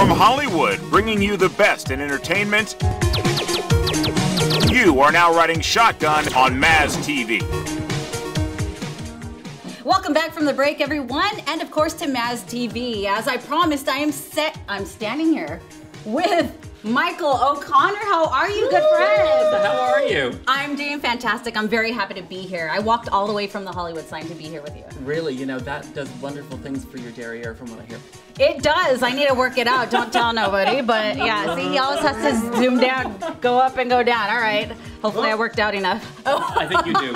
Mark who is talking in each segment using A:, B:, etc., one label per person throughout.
A: From Hollywood, bringing you the best in entertainment, you are now riding shotgun on Maz TV.
B: Welcome back from the break, everyone, and of course to Maz TV. As I promised, I'm standing here with Michael O'Connor. How are you, good friend?
C: How are you?
B: I'm doing fantastic. I'm very happy to be here. I walked all the way from the Hollywood sign to be here with you.
C: Really, you know, that does wonderful things for your derriere from what I hear.
B: It does. I need to work it out. Don't tell nobody. But yeah, see, he always has to zoom down, go up and go down. All right. Hopefully I worked out enough.
C: I think you do.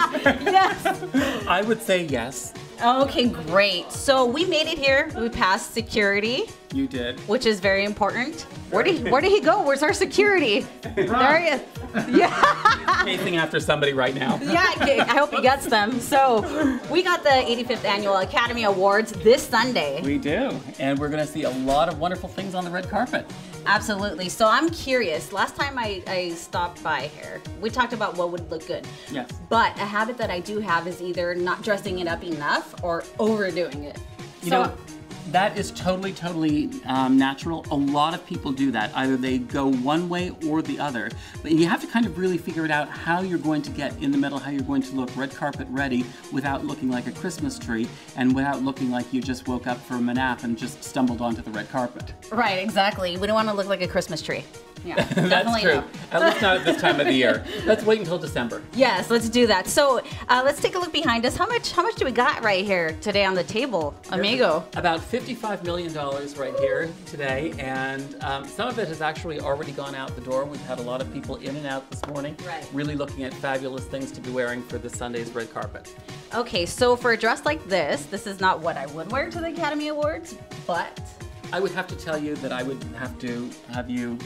B: Yes.
C: I would say yes.
B: Okay, great. So we made it here. We passed security.
C: You did.
B: Which is very important. Where did he go? Where's our security? There he is. Yeah.
C: Chasing after somebody right now.
B: Yeah, I hope he gets them. So we got the 85th Annual Academy Awards this Sunday.
C: We do. And we're going to see a lot of wonderful things on the red carpet.
B: Absolutely. So I'm curious. Last time I stopped by here, we talked about what would look good.
C: Yes.
B: But a habit that I do have is either not dressing it up enough or overdoing it.
C: You know, that is totally natural. A lot of people do that. Either they go one way or the other. But you have to kind of really figure it out how you're going to get in the middle, how you're going to look red carpet ready without looking like a Christmas tree and without looking like you just woke up from a nap and just stumbled onto the red carpet.
B: Right, exactly. We don't want to look like a Christmas tree. Yeah,
C: that's true.
B: No.
C: At least not at this time of the year. Let's wait until December.
B: Yes, let's do that. So let's take a look behind us. How much do we got right here today on the table, amigo?
C: About $55 million right here today, and some of it has actually already gone out the door. We've had a lot of people in and out this morning, really looking at fabulous things to be wearing for this Sunday's red carpet.
B: Okay, so for a dress like this is not what I would wear to the Academy Awards, but
C: I would have to tell you that I would have to have you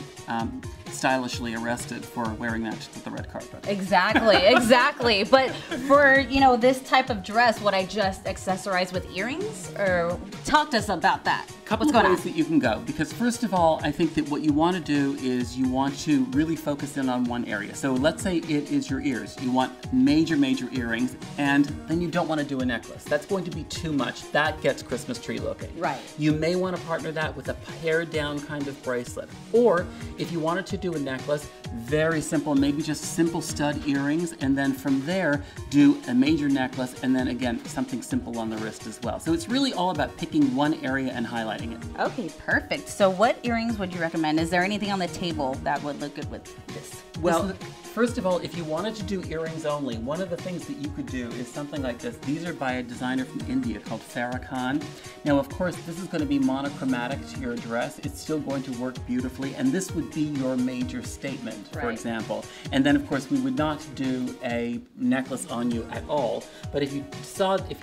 C: stylishly arrested for wearing that to the red carpet.
B: Exactly. But for, this type of dress, would I just accessorize with earrings? Or talk to us about that.
C: Couple of ways that you can go, because first of all, I think that what you want to do is you want to really focus in on one area. So let's say it is your ears. You want major earrings, and then you don't want to do a necklace. That's going to be too much. That gets Christmas tree looking.
B: Right.
C: You may want to partner that with a pared down kind of bracelet. Or if you wanted to do a necklace, very simple, maybe just simple stud earrings, and then from there do a major necklace, and then again something simple on the wrist as well. So it's really all about picking one area and highlighting it.
B: Okay, perfect. So what earrings would you recommend? Is there anything on the table that would look good with this?
C: Well, first of all, if you wanted to do earrings only, one of the things that you could do is something like this. These are by a designer from India called Farah Khan. Now, of course, this is going to be monochromatic to your dress. It's still going to work beautifully, and this would be your major statement, for example. And then, of course, we would not do a necklace on you at all. But if you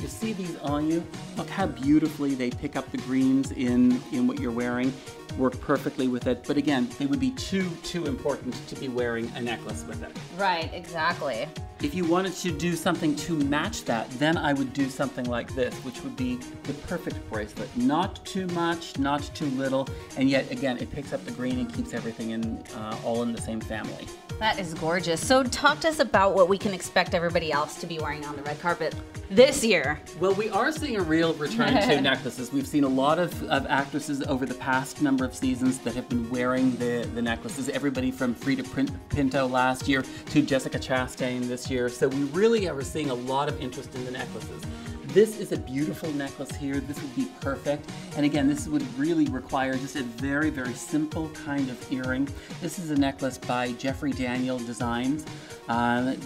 C: see these on you, look how beautifully they pick up the greens in what you're wearing. Work perfectly with it, but again, they would be too important to be wearing a necklace with it.
B: Right, exactly.
C: If you wanted to do something to match that, then I would do something like this, which would be the perfect bracelet. Not too much, not too little, and yet again, it picks up the green and keeps everything in all in the same family.
B: That is gorgeous. So talk to us about what we can expect everybody else to be wearing on the red carpet this year.
C: Well, we are seeing a real return to necklaces. We've seen a lot of actresses over the past number of seasons that have been wearing the necklaces. Everybody from Frida Pinto last year to Jessica Chastain this year. So we really are seeing a lot of interest in the necklaces. This is a beautiful necklace here. This would be perfect. And again, this would really require just a very simple kind of earring. This is a necklace by Jeffrey Daniel Designs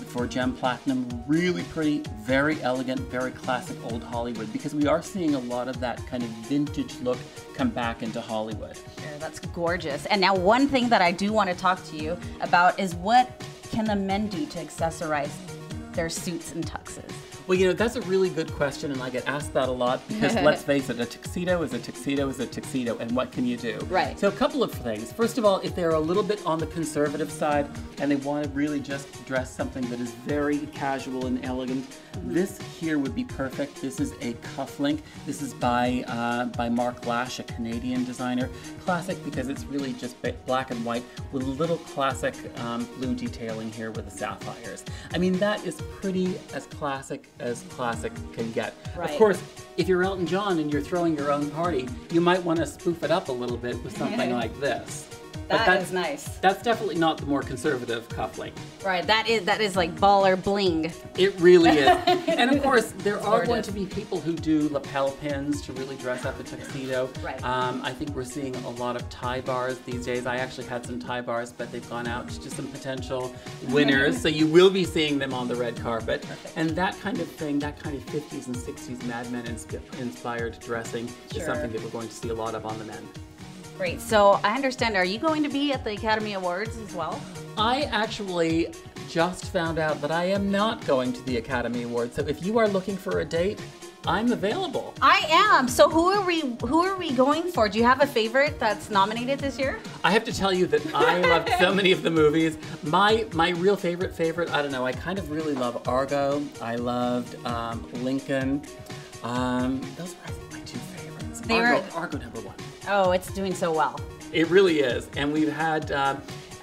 C: for Gem Platinum. Really pretty, very elegant, very classic old Hollywood, because we are seeing a lot of that kind of vintage look come back into Hollywood.
B: Sure, that's gorgeous. And now one thing that I do want to talk to you about is what can the men do to accessorize their suits and tuxes?
C: Well, that's a really good question, and I get asked that a lot because let's face it, a tuxedo is a tuxedo is a tuxedo, and what can you do?
B: Right.
C: So a couple of things. First of all, if they're a little bit on the conservative side and they want to really just dress something that is very casual and elegant, this here would be perfect. This is a cufflink. This is by Mark Lash, a Canadian designer. Classic because it's really just black and white with a little classic blue detailing here with the sapphires. I mean, that is pretty as classic as classic can get.
B: Right.
C: Of course, if you're Elton John and you're throwing your own party, you might want to spoof it up a little bit with something like this.
B: That is nice.
C: That's definitely not the more conservative cufflink.
B: Right, that is like baller bling.
C: It really is. And of course, there are
B: Gorgeous.
C: going to be people who do lapel pins to really dress up a tuxedo.
B: Right.
C: I think we're seeing a lot of tie bars these days. I actually had some tie bars, but they've gone out to some potential winners. So you will be seeing them on the red carpet.
B: Perfect.
C: And that kind of thing, that kind of 50s and 60s Mad Men inspired dressing
B: Sure.
C: is something that we're going to see a lot of on the men.
B: Great. So I understand, are you going to be at the Academy Awards as well?
C: I actually just found out that I am not going to the Academy Awards. So if you are looking for a date, I'm available.
B: I am. So who are we going for? Do you have a favorite that's nominated this year?
C: I have to tell you that I loved so many of the movies. My real favorite, I don't know, I kind of really love Argo. I loved Lincoln. Those were, I think, my two favorites. Argo number one.
B: Oh, it's doing so well.
C: It really is. And we've had,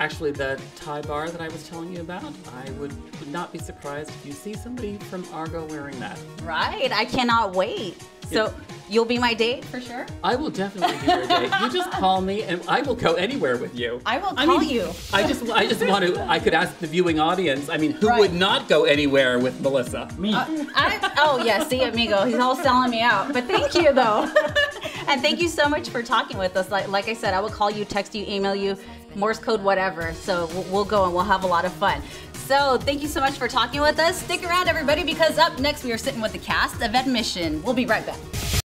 C: actually, the tie bar that I was telling you about. I would not be surprised if you see somebody from Argo wearing that.
B: Right. I cannot wait. So you'll be my date for sure?
C: I will definitely be your date. You just call me and I will go anywhere with you.
B: I will call you.
C: I just want to, I could ask the viewing audience, I mean, who
B: Right.
C: would not go anywhere with Melissa? Me.
B: Oh, yeah, see, amigo. He's all selling me out. But thank you, though. And thank you so much for talking with us. Like I said, I will call you, text you, email you, Morse code, whatever. So we'll go and we'll have a lot of fun. So thank you so much for talking with us. Stick around, everybody, because up next we are sitting with the cast of Admission. We'll be right back.